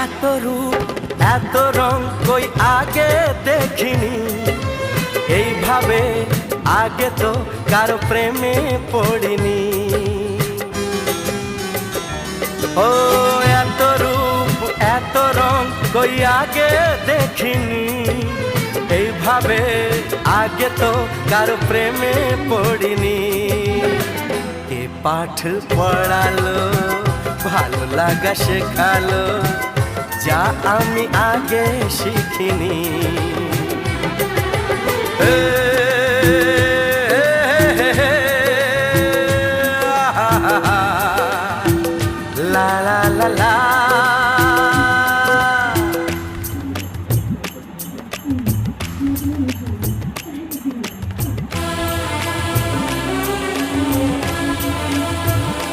এত রূপ এত রং কই আগে দেখিনি, এইভাবে আগে তো কারো প্রেমে পড়িনি। ও এত রূপ এত রং কই আগে দেখিনি, এইভাবে আগে তো কারো প্রেমে পড়িনি। কে পাঠ পড়ালো, ভালো লাগা শেখালো, যা আমি আগে শিখিনি। La la la la